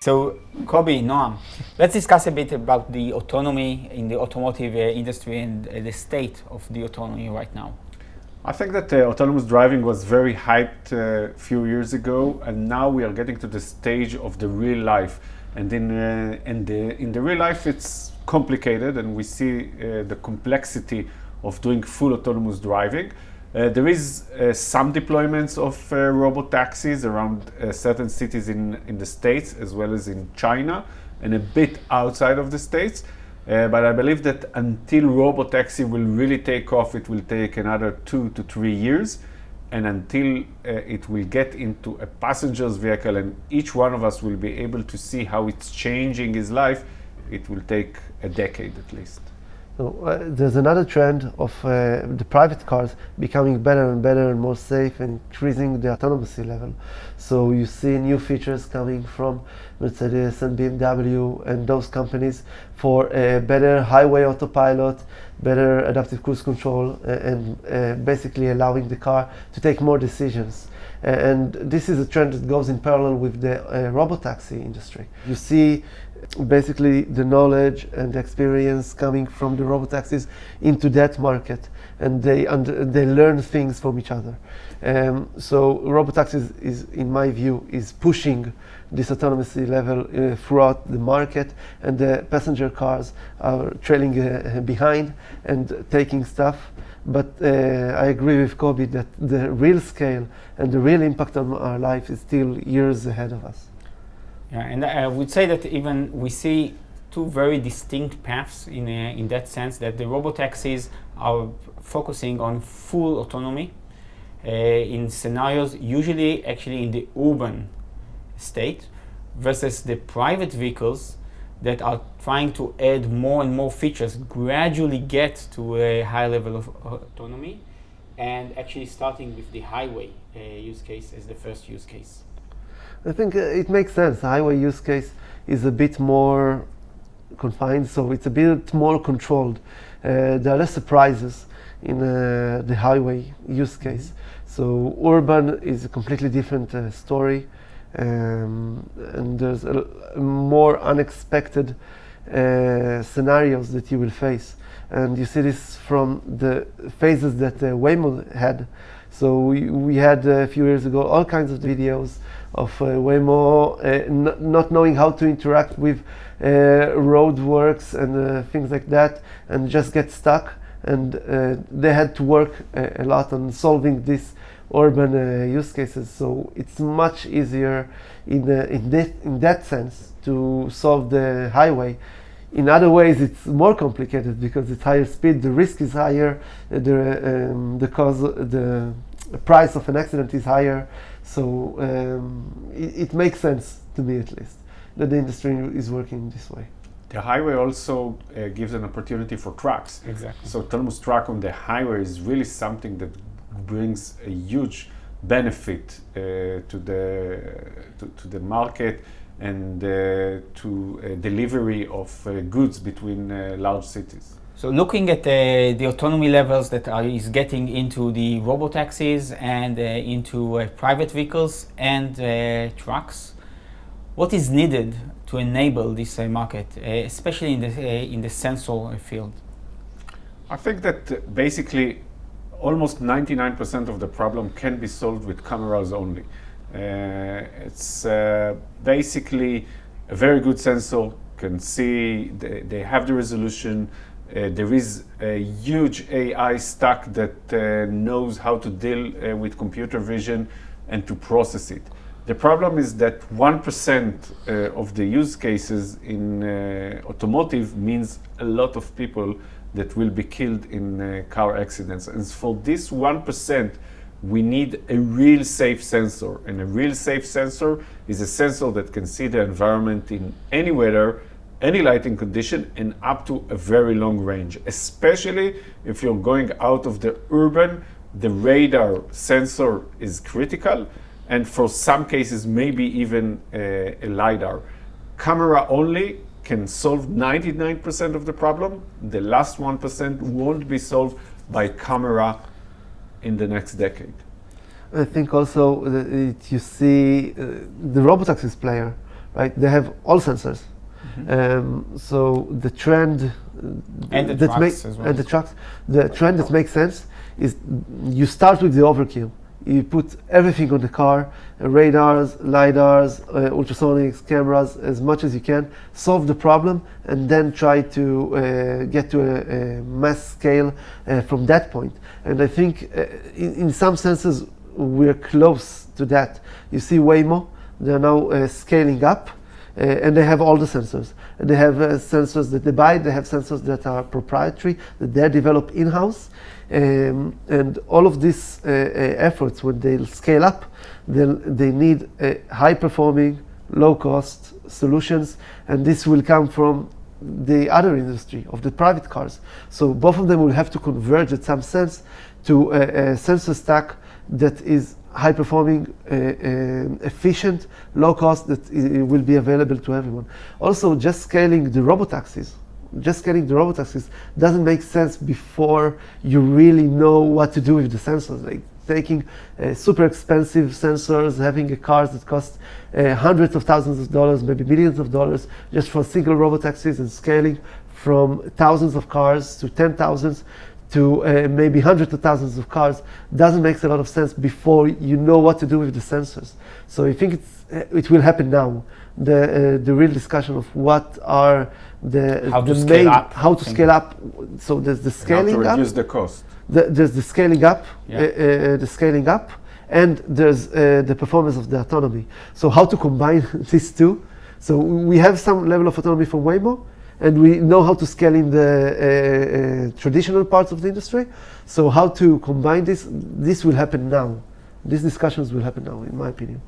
So, Kobi, Noam, let's discuss a bit about the autonomy in the automotive industry and the state of the autonomy right now. I think that autonomous driving was very hyped a few years ago, and now we are getting to the stage of the real life. And in the real life, it's complicated, and we see the complexity of doing full autonomous driving. There is some deployments of robo-taxis around certain cities in the States as well as in China and a bit outside of the States. But I believe that until robo-taxi will really take off, it will take another 2 to 3 years. And until it will get into a passenger's vehicle and each one of us will be able to see how it's changing his life, it will take a decade at least. So, there's another trend of the private cars becoming better and better and more safe and increasing the autonomy level. So you see new features coming from Mercedes and BMW and those companies for better highway autopilot, better adaptive cruise control, and basically allowing the car to take more decisions. And this is a trend that goes in parallel with the robotaxi industry. You see basically the knowledge and experience coming from the robotaxis into that market, and they learn things from each other. So robotaxis is, in my view, is pushing this autonomy level throughout the market, and the passenger cars are trailing behind and taking stuff. But I agree with Kobi that the real scale and the real impact on our life is still years ahead of us. Yeah, and I would say that even we see two very distinct paths in that sense, that the robotaxis are focusing on full autonomy in scenarios usually actually in the urban state, versus the private vehicles that are trying to add more and more features, gradually get to a high level of autonomy, and actually starting with the highway use case as the first use case. I think it makes sense. The highway use case is a bit more confined, so it's a bit more controlled. There are less surprises in the highway use case. So urban is a completely different story, and there's more unexpected scenarios that you will face. And you see this from the phases that Waymo had. So we had a few years ago all kinds of videos of Waymo not knowing how to interact with roadworks and things like that, and just get stuck. And they had to work a lot on solving these urban use cases. So it's much easier in that sense to solve the highway. In other ways, it's more complicated because it's higher speed, the risk is higher, the price of an accident is higher. So it makes sense to me, at least, that the industry is working this way. The highway also gives an opportunity for trucks. Exactly. So autonomous truck on the highway is really something that brings a huge benefit to the market and to delivery of goods between large cities. So looking at the autonomy levels that is getting into the robotaxis and into private vehicles and trucks, what is needed to enable this market, especially in the sensor field? I think that basically almost 99% of the problem can be solved with cameras only. It's basically a very good sensor, can see, they have the resolution. There is a huge AI stack that knows how to deal with computer vision and to process it. The problem is that 1% of the use cases in automotive means a lot of people that will be killed in car accidents. And for this 1%, we need a real safe sensor. And a real safe sensor is a sensor that can see the environment in any weather, any lighting condition, and up to a very long range. Especially if you're going out of the urban, the radar sensor is critical. And for some cases, maybe even a LiDAR. Camera only can solve 99% of the problem. The last 1% won't be solved by camera in the next decade. I think also that you see the robotaxis player right? They have all sensors. So the trend And the that trucks makes as well. and the trucks, the trend that makes sense is you start with the overkill. You put everything on the car, radars, lidars, ultrasonics, cameras, as much as you can, solve the problem, and then try to get to a mass scale from that point. And I think in some senses we're close to that. You see Waymo, they're now scaling up. And they have all the sensors. And they have sensors that they buy, they have sensors that are proprietary, that they develop in-house. And all of these efforts, when they'll scale up, they need high-performing, low-cost solutions, and this will come from the other industry of the private cars. So both of them will have to converge at some sense to a sensor stack that is high-performing, efficient, low-cost, that will be available to everyone. Also, just scaling the robo-taxis doesn't make sense before you really know what to do with the sensors. Like taking super expensive sensors, having a car that costs hundreds of thousands of dollars, maybe millions of dollars, just for single robo-taxis, and scaling from thousands of cars to 10,000s to maybe hundreds of thousands of cars doesn't make a lot of sense before you know what to do with the sensors. So I think it will happen now. The real discussion of what are how the to main, scale up. how to scale up. So there's the scaling How to up. reduce the cost. There's the scaling up, Yeah. the scaling up, and there's the performance of the autonomy. So how to combine these two? So we have some level of autonomy from Waymo, and we know how to scale in the traditional parts of the industry. So how to combine this will happen now. These discussions will happen now, in my opinion.